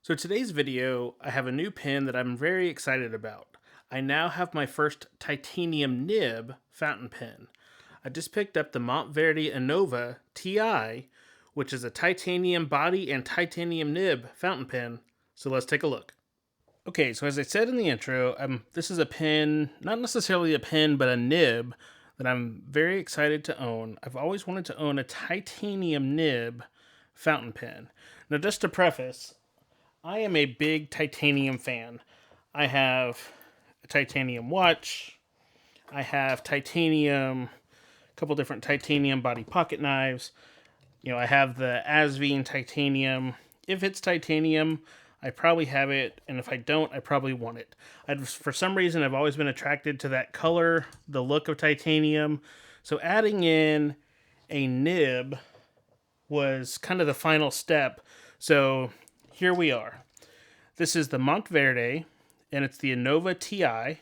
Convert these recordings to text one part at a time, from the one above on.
So today's video, I have a new pen that I'm very excited about. I now have my first titanium nib fountain pen. I just picked up the Monteverde Innova Ti, which is a titanium body and titanium nib fountain pen. So let's take a look. Okay, so as I said in the intro, this is a pen, not necessarily a pen, but a nib that I'm very excited to own. I've always wanted to own a titanium nib fountain pen. Now, just to preface, I am a big titanium fan. I have a titanium watch. I have a couple different titanium body pocket knives. I have the Asvine titanium. If it's titanium, I probably have it, and if I don't, I probably want it. For some reason, I've always been attracted to that color, the look of titanium. So adding in a nib was kind of the final step. So here we are. This is the Monteverde, and it's the Innova Ti.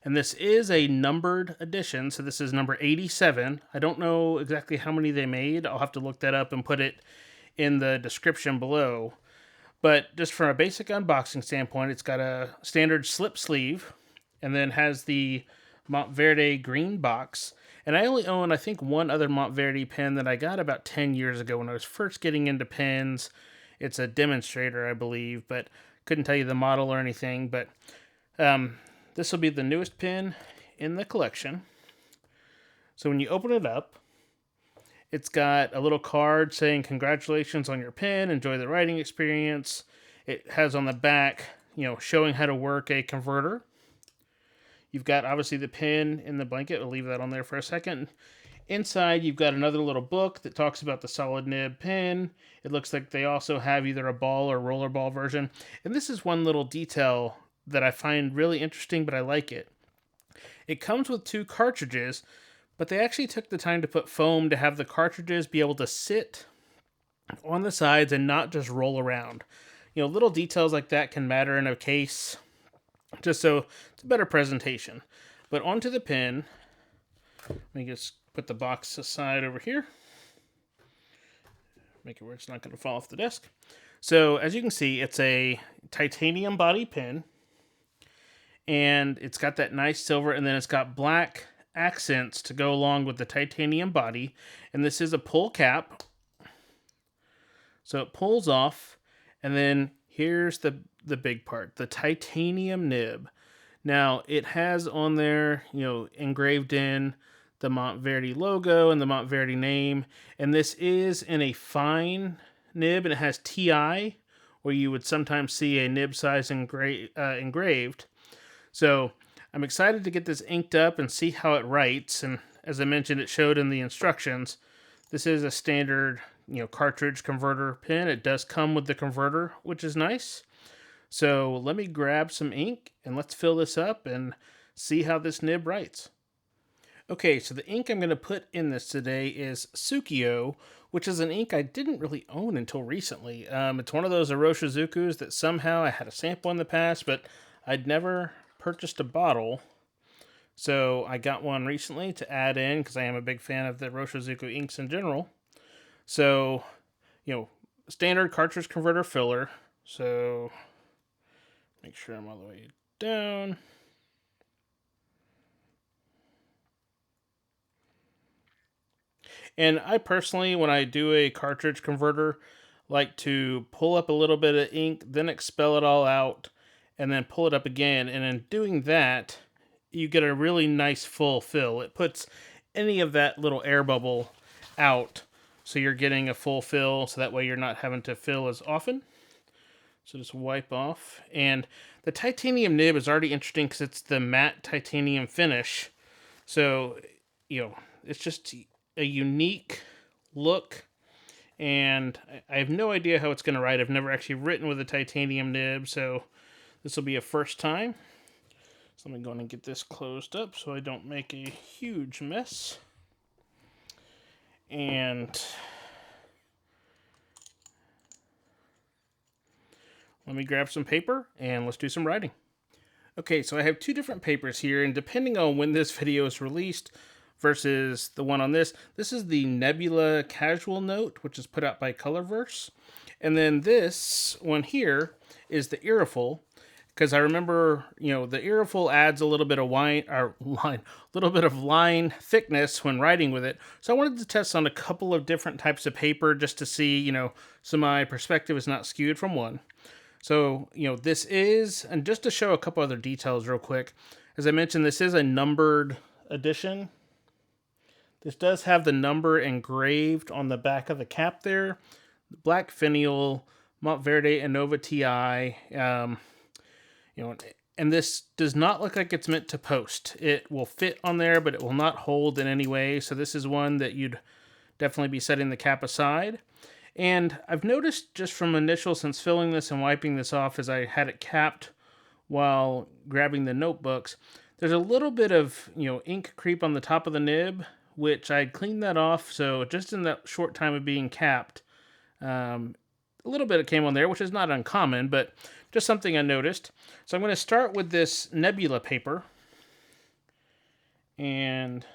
And this is a numbered edition, so this is number 87. I don't know exactly how many they made. I'll have to look that up and put it in the description below. But just from a basic unboxing standpoint, it's got a standard slip sleeve, and then has the Monteverde green box. And I only own, I think, one other Monteverde pen that I got about 10 years ago when I was first getting into pens. It's a demonstrator, I believe, but couldn't tell you the model or anything. But this will be the newest pen in the collection. So when you open it up, it's got a little card saying congratulations on your pen, enjoy the writing experience. It has on the back, showing how to work a converter. You've got obviously the pen in the blanket. We'll leave that on there for a second. Inside, you've got another little book that talks about the solid nib pen. It looks like they also have either a ball or rollerball version. And this is one little detail that I find really interesting, but I like it. It comes with two cartridges, but they actually took the time to put foam to have the cartridges be able to sit on the sides and not just roll around. Little details like that can matter in a case, just so it's a better presentation. But onto the pen, let me just put the box aside over here. Make it where it's not going to fall off the desk. So as you can see, it's a titanium body pen, and it's got that nice silver, and then it's got black accents to go along with the titanium body. And this is a pull cap, so it pulls off, and then here's the big part, the titanium nib. Now it has on there, engraved in the Monteverde logo and the Monteverde name, and this is in a fine nib, and it has TI, where you would sometimes see a nib size engraved. So I'm excited to get this inked up and see how it writes. And as I mentioned, it showed in the instructions. This is a standard, cartridge converter pen. It does come with the converter, which is nice. So let me grab some ink and let's fill this up and see how this nib writes. Okay, so the ink I'm going to put in this today is Tsukio, which is an ink I didn't really own until recently. It's one of those Iroshizukus that somehow I had a sample in the past, but I'd never purchased a bottle. So I got one recently to add in because I am a big fan of the Iroshizuku inks in general. So, standard cartridge converter filler. So make sure I'm all the way down. And I personally, when I do a cartridge converter, like to pull up a little bit of ink, then expel it all out, and then pull it up again. And in doing that, you get a really nice full fill. It puts any of that little air bubble out, so you're getting a full fill, so that way you're not having to fill as often. So just wipe off. And the titanium nib is already interesting because it's the matte titanium finish. So, it's just a unique look, and I have no idea how it's going to write. I've never actually written with a titanium nib, so this will be a first time. So I'm going to get this closed up so I don't make a huge mess. And let me grab some paper and let's do some writing. Okay, so I have two different papers here, and depending on when this video is released versus the one on this is the Nebula Casual Note, which is put out by Colorverse. And then this one here is the Irrifle, because I remember, the Irrifle adds a little bit of little bit of line thickness when writing with it. So I wanted to test on a couple of different types of paper just to see, so my perspective is not skewed from one. So, this is, and just to show a couple other details real quick, as I mentioned, this is a numbered edition. This does have the number engraved on the back of the cap there. Black finial, Monteverde Innova Ti. And this does not look like it's meant to post. It will fit on there, but it will not hold in any way. So this is one that you'd definitely be setting the cap aside. And I've noticed just from initial, since filling this and wiping this off as I had it capped while grabbing the notebooks, there's a little bit of, ink creep on the top of the nib, which I cleaned that off. So just in that short time of being capped, a little bit came on there, which is not uncommon, but just something I noticed. So I'm going to start with this Nebula paper. And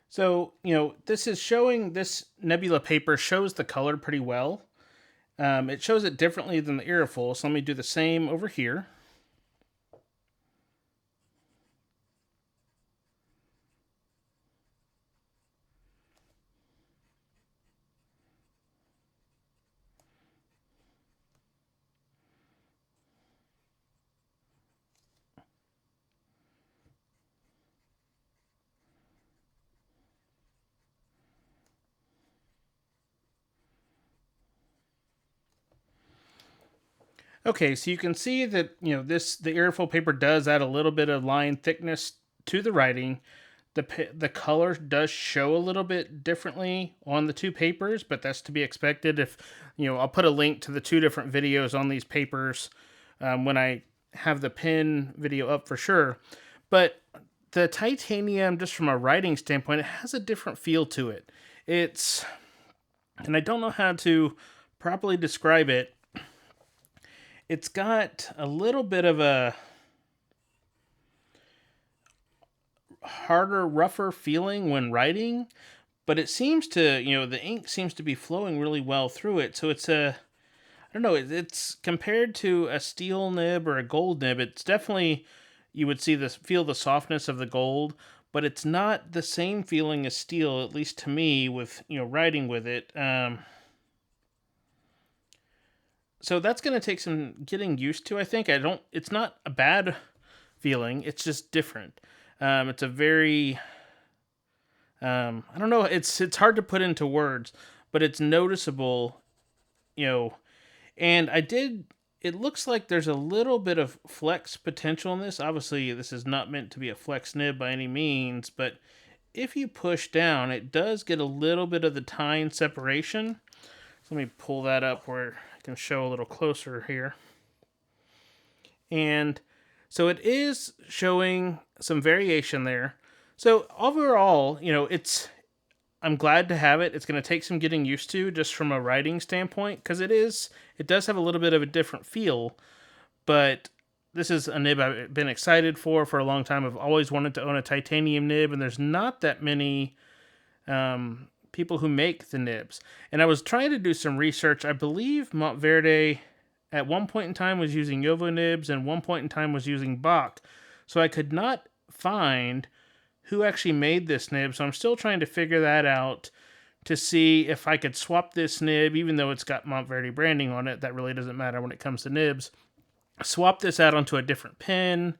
so, this Nebula paper shows the color pretty well. It shows it differently than the Irrifle, so let me do the same over here. Okay, so you can see that, the Irrifle paper does add a little bit of line thickness to the writing. The color does show a little bit differently on the two papers, but that's to be expected. If I'll put a link to the two different videos on these papers when I have the pen video up for sure. But the titanium, just from a writing standpoint, it has a different feel to it. And I don't know how to properly describe it. It's got a little bit of a harder, rougher feeling when writing, but it seems to, the ink seems to be flowing really well through it. So I don't know, it's compared to a steel nib or a gold nib, it's definitely, you would feel the softness of the gold, but it's not the same feeling as steel, at least to me, with, writing with it. So that's going to take some getting used to, I think. It's not a bad feeling, it's just different. It's a very, I don't know, it's hard to put into words, but it's noticeable, and it looks like there's a little bit of flex potential in this. Obviously, this is not meant to be a flex nib by any means, but if you push down, it does get a little bit of the tine separation. So let me pull that up where I can show a little closer here. And so it is showing some variation there. So overall, I'm glad to have it. It's going to take some getting used to just from a writing standpoint, because it does have a little bit of a different feel, but this is a nib I've been excited for a long time. I've always wanted to own a titanium nib, and there's not that many people who make the nibs. And I was trying to do some research. I believe Monteverde at one point in time was using Yovo nibs, and one point in time was using Bach. So I could not find who actually made this nib, so I'm still trying to figure that out to see if I could swap this nib, even though it's got Monteverde branding on it. That really doesn't matter when it comes to nibs. Swap this out onto a different pen,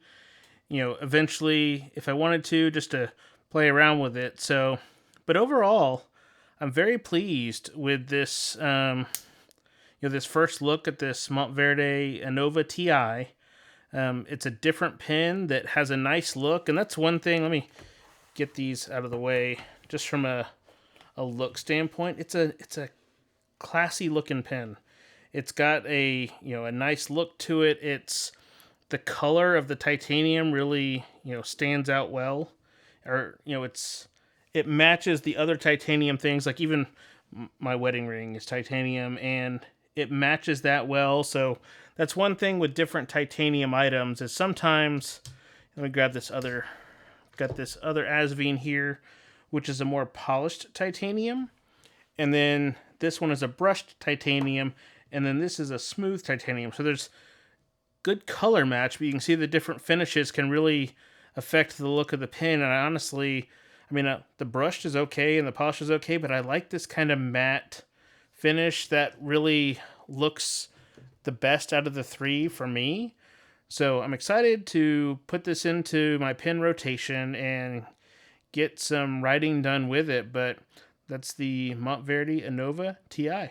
eventually, if I wanted to, just to play around with it. So, but overall, I'm very pleased with this, this first look at this Monteverde Innova Ti. It's a different pen that has a nice look, and that's one thing. Let me get these out of the way. Just from a look standpoint, it's a classy looking pen. It's got a nice look to it. the color of the titanium really, stands out well. Or, it matches the other titanium things. Like even my wedding ring is titanium, and it matches that well. So that's one thing with different titanium items is sometimes, let me grab this other, got this other Asvine here, which is a more polished titanium. And then this one is a brushed titanium, and then this is a smooth titanium. So there's good color match, but you can see the different finishes can really affect the look of the pin. And I honestly, the brushed is okay and the polish is okay, but I like this kind of matte finish that really looks the best out of the three for me. So I'm excited to put this into my pin rotation and get some writing done with it, but that's the Monteverde Innova Ti.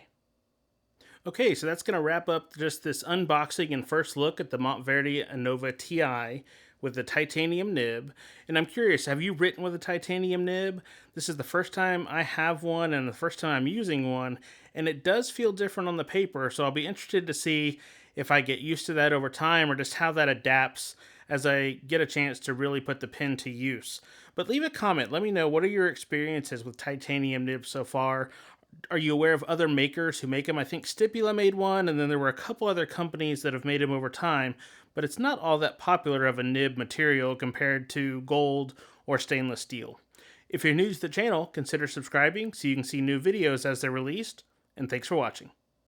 Okay, so that's going to wrap up just this unboxing and first look at the Monteverde Innova Ti with the titanium nib. And I'm curious, have you written with a titanium nib? This is the first time I have one and the first time I'm using one, and it does feel different on the paper, so I'll be interested to see if I get used to that over time or just how that adapts as I get a chance to really put the pen to use. But leave a comment. Let me know, what are your experiences with titanium nibs so far? Are you aware of other makers who make them? I think Stipula made one, and then there were a couple other companies that have made them over time, but it's not all that popular of a nib material compared to gold or stainless steel. If you're new to the channel, consider subscribing so you can see new videos as they're released, and thanks for watching.